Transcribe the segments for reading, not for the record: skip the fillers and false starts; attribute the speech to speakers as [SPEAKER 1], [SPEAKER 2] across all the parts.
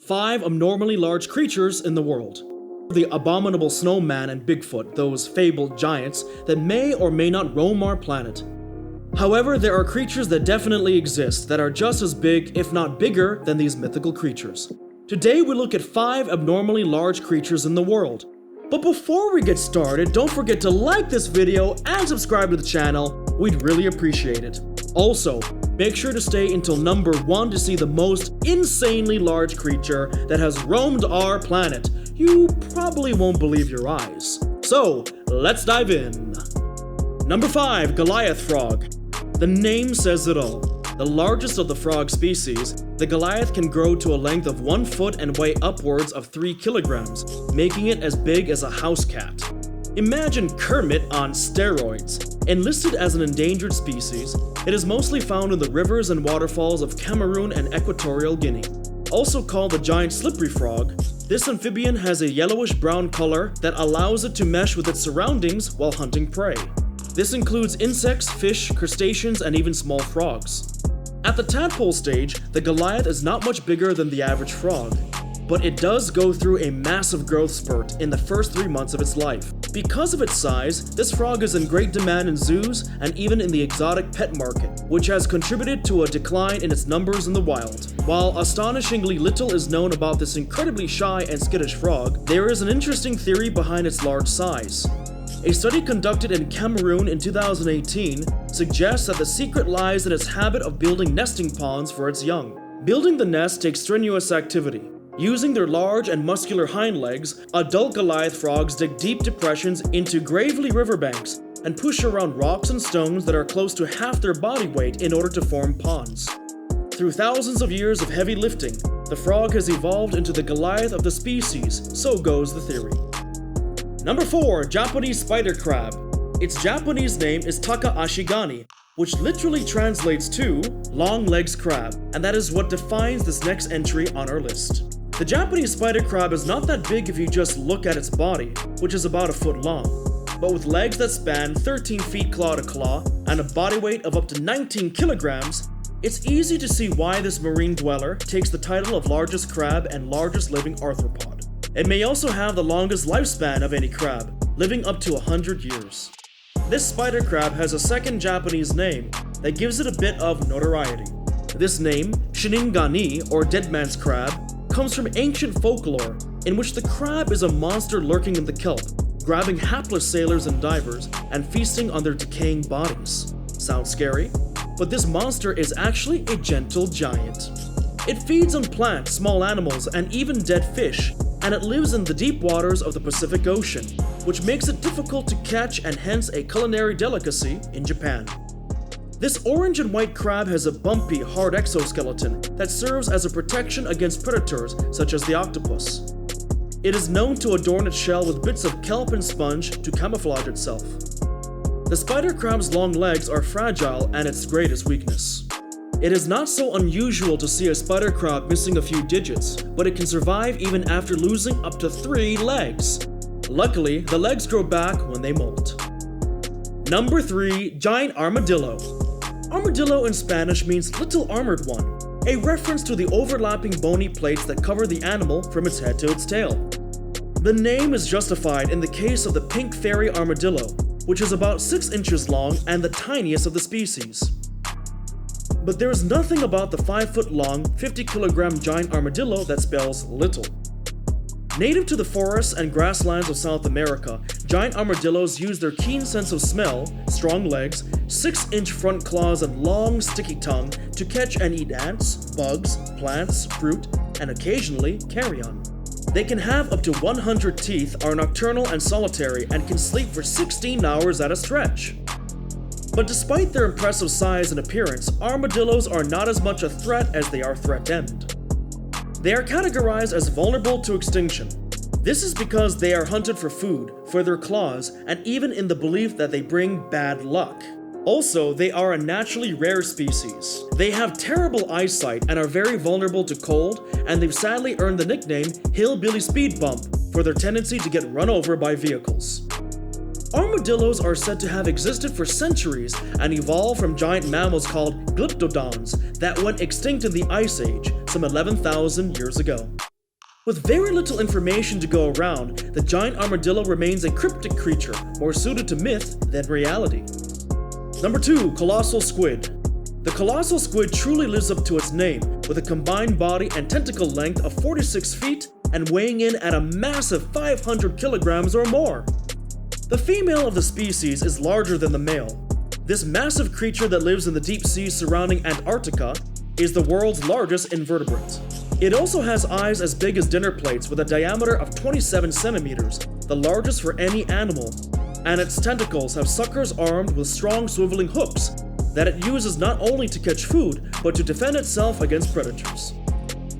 [SPEAKER 1] 5 abnormally large creatures in the world. The abominable snowman and Bigfoot, those fabled giants that may or may not roam our planet. However, there are creatures that definitely exist that are just as big, if not bigger, than these mythical creatures. Today we look at 5 abnormally large creatures in the world. But before we get started, don't forget to like this video and subscribe to the channel. We'd really appreciate it. Also, make sure to stay until number 1 to see the most insanely large creature that has roamed our planet. You probably won't believe your eyes. So, let's dive in. Number 5, Goliath frog. The name says it all. The largest of the frog species, the Goliath can grow to a length of 1 foot and weigh upwards of 3 kilograms, making it as big as a house cat. Imagine Kermit on steroids. Enlisted as an endangered species, it is mostly found in the rivers and waterfalls of Cameroon and Equatorial Guinea. Also called the giant slippery frog, this amphibian has a yellowish-brown color that allows it to mesh with its surroundings while hunting prey. This includes insects, fish, crustaceans, and even small frogs. At the tadpole stage, the Goliath is not much bigger than the average frog, but it does go through a massive growth spurt in the first 3 months of its life. Because of its size, this frog is in great demand in zoos and even in the exotic pet market, which has contributed to a decline in its numbers in the wild. While astonishingly little is known about this incredibly shy and skittish frog, there is an interesting theory behind its large size. A study conducted in Cameroon in 2018 suggests that the secret lies in its habit of building nesting ponds for its young. Building the nest takes strenuous activity. Using their large and muscular hind legs, adult Goliath frogs dig deep depressions into gravelly riverbanks and push around rocks and stones that are close to half their body weight in order to form ponds. Through thousands of years of heavy lifting, the frog has evolved into the Goliath of the species, so goes the theory. Number 4, Japanese spider crab. Its Japanese name is Taka ashigani, which literally translates to long legs crab, and that is what defines this next entry on our list. The Japanese spider crab is not that big if you just look at its body, which is about a foot long, but with legs that span 13 feet claw to claw and a body weight of up to 19 kilograms, it's easy to see why this marine dweller takes the title of largest crab and largest living arthropod. It may also have the longest lifespan of any crab, living up to 100 years. This spider crab has a second Japanese name that gives it a bit of notoriety. This name, Shinigami, or dead man's crab, comes from ancient folklore in which the crab is a monster lurking in the kelp, grabbing hapless sailors and divers and feasting on their decaying bodies. Sounds scary? But this monster is actually a gentle giant. It feeds on plants, small animals, and even dead fish, and it lives in the deep waters of the Pacific Ocean, which makes it difficult to catch and hence a culinary delicacy in Japan. This orange and white crab has a bumpy, hard exoskeleton that serves as a protection against predators such as the octopus. It is known to adorn its shell with bits of kelp and sponge to camouflage itself. The spider crab's long legs are fragile and its greatest weakness. It is not so unusual to see a spider crab missing a few digits, but it can survive even after losing up to 3 legs. Luckily, the legs grow back when they molt. Number 3, giant armadillo. Armadillo in Spanish means little armored one, a reference to the overlapping bony plates that cover the animal from its head to its tail. The name is justified in the case of the pink fairy armadillo, which is about 6 inches long and the tiniest of the species. But there is nothing about the 5-foot-long, 50-kilogram giant armadillo that spells little. Native to the forests and grasslands of South America, giant armadillos use their keen sense of smell, strong legs, 6-inch front claws, and long, sticky tongue to catch and eat ants, bugs, plants, fruit, and occasionally carrion. They can have up to 100 teeth, are nocturnal and solitary, and can sleep for 16 hours at a stretch. But despite their impressive size and appearance, armadillos are not as much a threat as they are threatened. They are categorized as vulnerable to extinction. This is because they are hunted for food, for their claws, and even in the belief that they bring bad luck. Also, they are a naturally rare species. They have terrible eyesight and are very vulnerable to cold, and they've sadly earned the nickname Hillbilly Speed Bump for their tendency to get run over by vehicles. Armadillos are said to have existed for centuries and evolved from giant mammals called glyptodons that went extinct in the Ice Age some 11,000 years ago. With very little information to go around, the giant armadillo remains a cryptic creature, more suited to myth than reality. Number 2. Colossal squid. The colossal squid truly lives up to its name, with a combined body and tentacle length of 46 feet and weighing in at a massive 500 kilograms or more. The female of the species is larger than the male. This massive creature that lives in the deep seas surrounding Antarctica is the world's largest invertebrate. It also has eyes as big as dinner plates with a diameter of 27 centimeters, the largest for any animal, and its tentacles have suckers armed with strong swiveling hooks that it uses not only to catch food, but to defend itself against predators.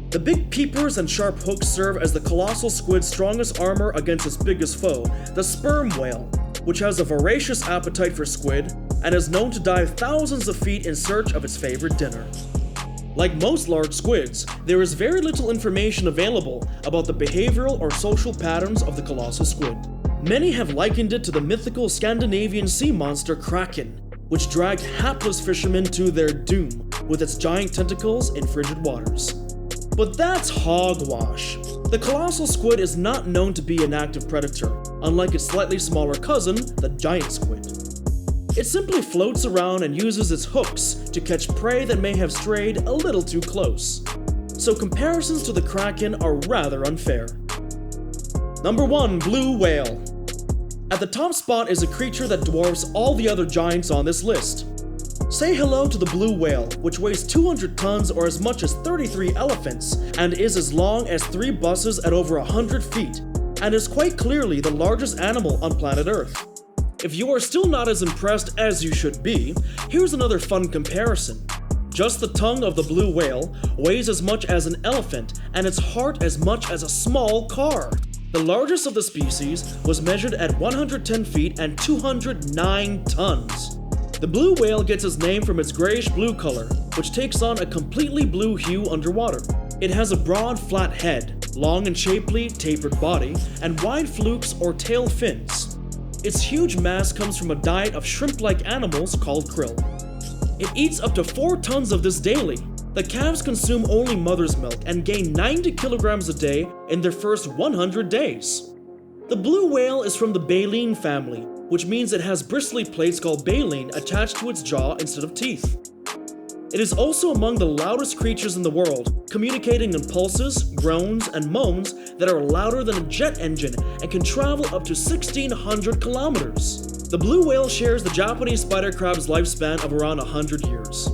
[SPEAKER 1] The big peepers and sharp hooks serve as the colossal squid's strongest armor against its biggest foe, the sperm whale, which has a voracious appetite for squid and is known to dive thousands of feet in search of its favorite dinner. Like most large squids, there is very little information available about the behavioral or social patterns of the colossal squid. Many have likened it to the mythical Scandinavian sea monster Kraken, which dragged hapless fishermen to their doom with its giant tentacles in frigid waters. But that's hogwash. The colossal squid is not known to be an active predator, unlike its slightly smaller cousin, the giant squid. It simply floats around and uses its hooks to catch prey that may have strayed a little too close. So comparisons to the Kraken are rather unfair. Number 1. Blue whale. At the top spot is a creature that dwarfs all the other giants on this list. Say hello to the blue whale, which weighs 200 tons or as much as 33 elephants, and is as long as 3 buses at over 100 feet, and is quite clearly the largest animal on planet Earth. If you are still not as impressed as you should be, here's another fun comparison. Just the tongue of the blue whale weighs as much as an elephant, and its heart as much as a small car. The largest of the species was measured at 110 feet and 209 tons. The blue whale gets its name from its grayish-blue color, which takes on a completely blue hue underwater. It has a broad, flat head, long and shapely, tapered body, and wide flukes or tail fins. Its huge mass comes from a diet of shrimp-like animals called krill. It eats up to 4 tons of this daily. The calves consume only mother's milk and gain 90 kilograms a day in their first 100 days. The blue whale is from the baleen family, which means it has bristly plates called baleen attached to its jaw instead of teeth. It is also among the loudest creatures in the world, communicating in pulses, groans, and moans that are louder than a jet engine and can travel up to 1,600 kilometers. The blue whale shares the Japanese spider crab's lifespan of around 100 years.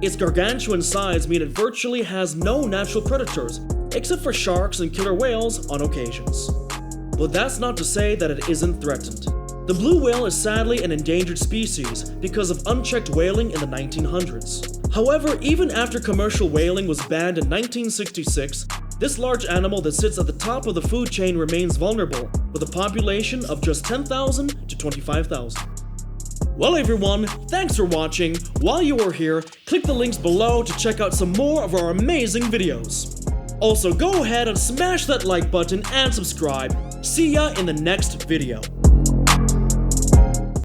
[SPEAKER 1] Its gargantuan size means it virtually has no natural predators, except for sharks and killer whales on occasions. But that's not to say that it isn't threatened. The blue whale is sadly an endangered species because of unchecked whaling in the 1900s. However, even after commercial whaling was banned in 1966, this large animal that sits at the top of the food chain remains vulnerable, with a population of just 10,000 to 25,000. Well everyone, thanks for watching. While you are here, click the links below to check out some more of our amazing videos. Also, go ahead and smash that like button and subscribe. See ya in the next video.